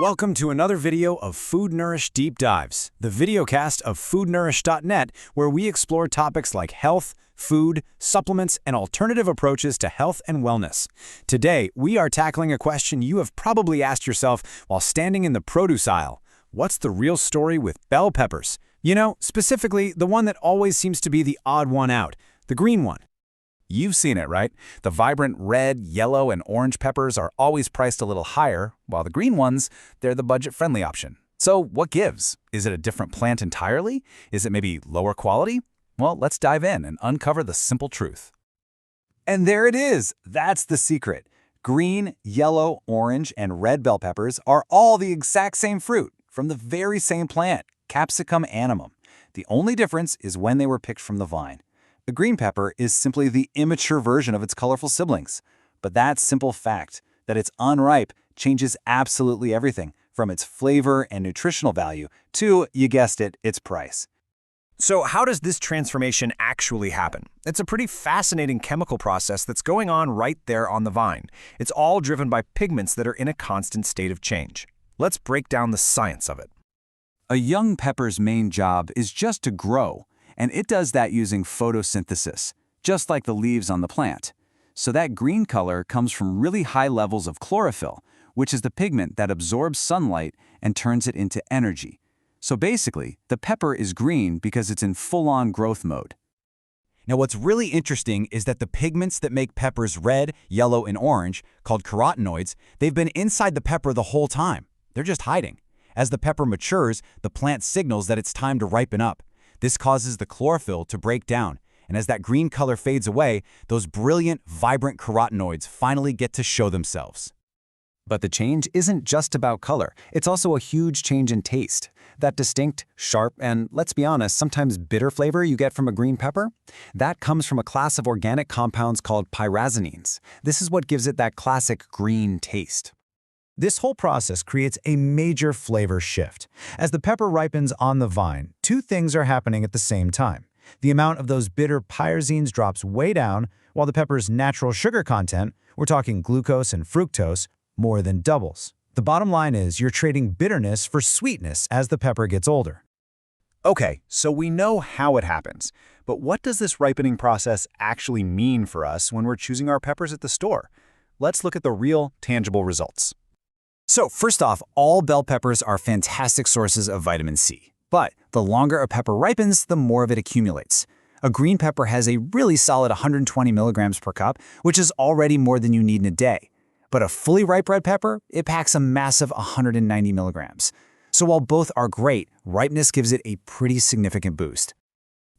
Welcome to another video of Food Nourish Deep Dives, the videocast of foodnourish.net, where we explore topics like health, food, supplements, and alternative approaches to health and wellness. Today, we are tackling a question you have probably asked yourself while standing in the produce aisle. What's the real story with bell peppers? You know, specifically, the one that always seems to be the odd one out, the green one. You've seen it, right? The vibrant red, yellow, and orange peppers are always priced a little higher, while the green ones, they're the budget-friendly option. So what gives? Is it a different plant entirely? Is it maybe lower quality? Well, let's dive in and uncover the simple truth. And there it is! That's the secret. Green, yellow, orange, and red bell peppers are all the exact same fruit from the very same plant, Capsicum annuum. The only difference is when they were picked from the vine. A green pepper is simply the immature version of its colorful siblings. But that simple fact that it's unripe changes absolutely everything, from its flavor and nutritional value to, you guessed it, its price. So how does this transformation actually happen? It's a pretty fascinating chemical process that's going on right there on the vine. It's all driven by pigments that are in a constant state of change. Let's break down the science of it. A young pepper's main job is just to grow, and it does that using photosynthesis, just like the leaves on the plant. So that green color comes from really high levels of chlorophyll, which is the pigment that absorbs sunlight and turns it into energy. So basically, the pepper is green because it's in full-on growth mode. Now, what's really interesting is that the pigments that make peppers red, yellow, and orange, called carotenoids, they've been inside the pepper the whole time. They're just hiding. As the pepper matures, the plant signals that it's time to ripen up. This causes the chlorophyll to break down, and as that green color fades away, those brilliant, vibrant carotenoids finally get to show themselves. But the change isn't just about color. It's also a huge change in taste. That distinct, sharp, and let's be honest, sometimes bitter flavor you get from a green pepper, that comes from a class of organic compounds called pyrazines. This is what gives it that classic green taste. This whole process creates a major flavor shift. As the pepper ripens on the vine, two things are happening at the same time. The amount of those bitter pyrazines drops way down, while the pepper's natural sugar content, we're talking glucose and fructose, more than doubles. The bottom line is you're trading bitterness for sweetness as the pepper gets older. Okay, so we know how it happens. But what does this ripening process actually mean for us when we're choosing our peppers at the store? Let's look at the real, tangible results. So first off, all bell peppers are fantastic sources of vitamin C. But the longer a pepper ripens, the more of it accumulates. A green pepper has a really solid 120 milligrams per cup, which is already more than you need in a day. But a fully ripe red pepper, it packs a massive 190 milligrams. So while both are great, ripeness gives it a pretty significant boost.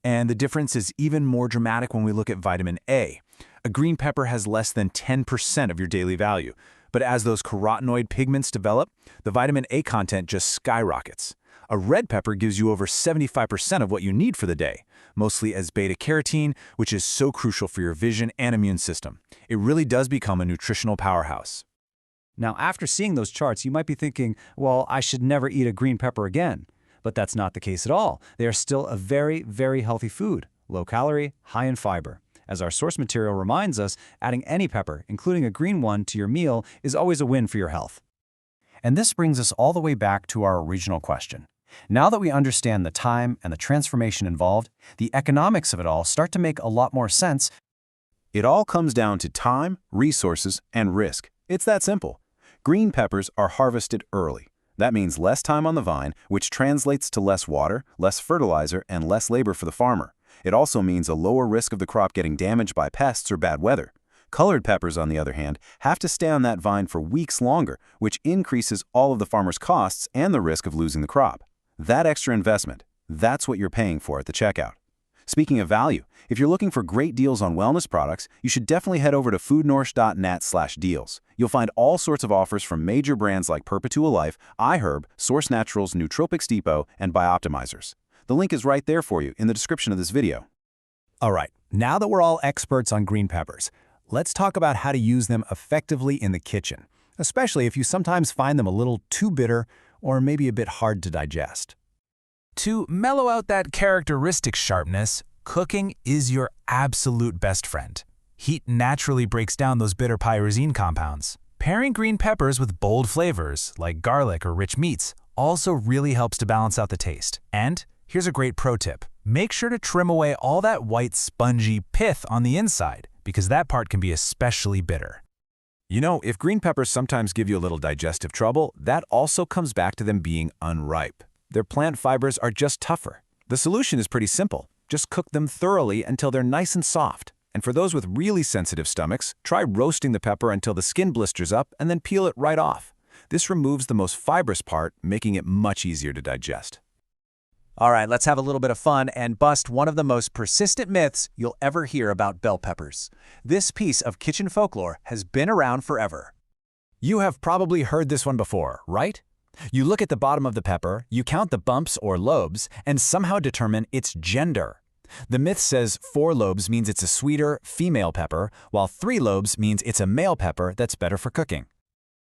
And the difference is even more dramatic when we look at vitamin A. A green pepper has less than 10% of your daily value. But as those carotenoid pigments develop, the vitamin A content just skyrockets. A red pepper gives you over 75% of what you need for the day, mostly as beta-carotene, which is so crucial for your vision and immune system. It really does become a nutritional powerhouse. Now, after seeing those charts, you might be thinking, well, I should never eat a green pepper again. But that's not the case at all. They are still a very, very healthy food, low calorie, high in fiber. As our source material reminds us, adding any pepper, including a green one, to your meal is always a win for your health. And this brings us all the way back to our original question. Now that we understand the time and the transformation involved, the economics of it all start to make a lot more sense. It all comes down to time, resources, and risk. It's that simple. Green peppers are harvested early. That means less time on the vine, which translates to less water, less fertilizer, and less labor for the farmer. It also means a lower risk of the crop getting damaged by pests or bad weather. Colored peppers, on the other hand, have to stay on that vine for weeks longer, which increases all of the farmer's costs and the risk of losing the crop. That extra investment, that's what you're paying for at the checkout. Speaking of value, if you're looking for great deals on wellness products, you should definitely head over to foodnourish.net/deals. You'll find all sorts of offers from major brands like Perpetua Life, iHerb, Source Naturals, Nootropics Depot, and Bioptimizers. The link is right there for you in the description of this video. All right, now that we're all experts on green peppers, let's talk about how to use them effectively in the kitchen, especially if you sometimes find them a little too bitter or maybe a bit hard to digest. To mellow out that characteristic sharpness, cooking is your absolute best friend. Heat naturally breaks down those bitter pyrazine compounds. Pairing green peppers with bold flavors, like garlic or rich meats, also really helps to balance out the taste. And here's a great pro tip. Make sure to trim away all that white, spongy pith on the inside, because that part can be especially bitter. You know, if green peppers sometimes give you a little digestive trouble, that also comes back to them being unripe. Their plant fibers are just tougher. The solution is pretty simple. Just cook them thoroughly until they're nice and soft. And for those with really sensitive stomachs, try roasting the pepper until the skin blisters up and then peel it right off. This removes the most fibrous part, making it much easier to digest. All right, let's have a little bit of fun and bust one of the most persistent myths you'll ever hear about bell peppers. This piece of kitchen folklore has been around forever. You have probably heard this one before, right? You look at the bottom of the pepper, you count the bumps or lobes, and somehow determine its gender. The myth says 4 lobes means it's a sweeter, female pepper, while 3 lobes means it's a male pepper that's better for cooking.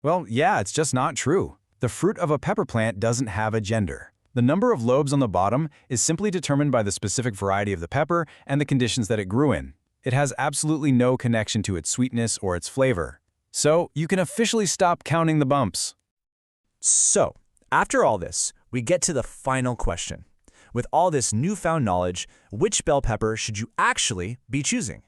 Well, yeah, it's just not true. The fruit of a pepper plant doesn't have a gender. The number of lobes on the bottom is simply determined by the specific variety of the pepper and the conditions that it grew in. It has absolutely no connection to its sweetness or its flavor. So, you can officially stop counting the bumps. So, after all this, we get to the final question. With all this newfound knowledge, which bell pepper should you actually be choosing?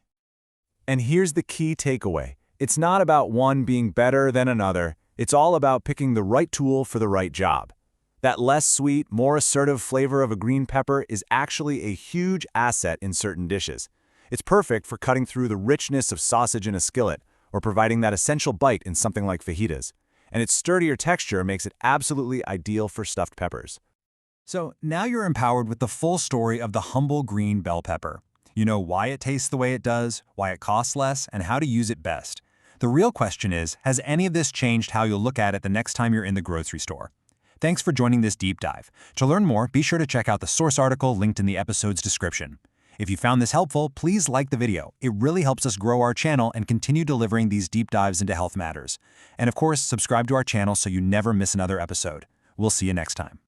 And here's the key takeaway. It's not about one being better than another. It's all about picking the right tool for the right job. That less sweet, more assertive flavor of a green pepper is actually a huge asset in certain dishes. It's perfect for cutting through the richness of sausage in a skillet or providing that essential bite in something like fajitas. And its sturdier texture makes it absolutely ideal for stuffed peppers. So now you're empowered with the full story of the humble green bell pepper. You know why it tastes the way it does, why it costs less, and how to use it best. The real question is, has any of this changed how you'll look at it the next time you're in the grocery store? Thanks for joining this deep dive. To learn more, be sure to check out the source article linked in the episode's description. If you found this helpful, please like the video. It really helps us grow our channel and continue delivering these deep dives into health matters. And of course, subscribe to our channel so you never miss another episode. We'll see you next time.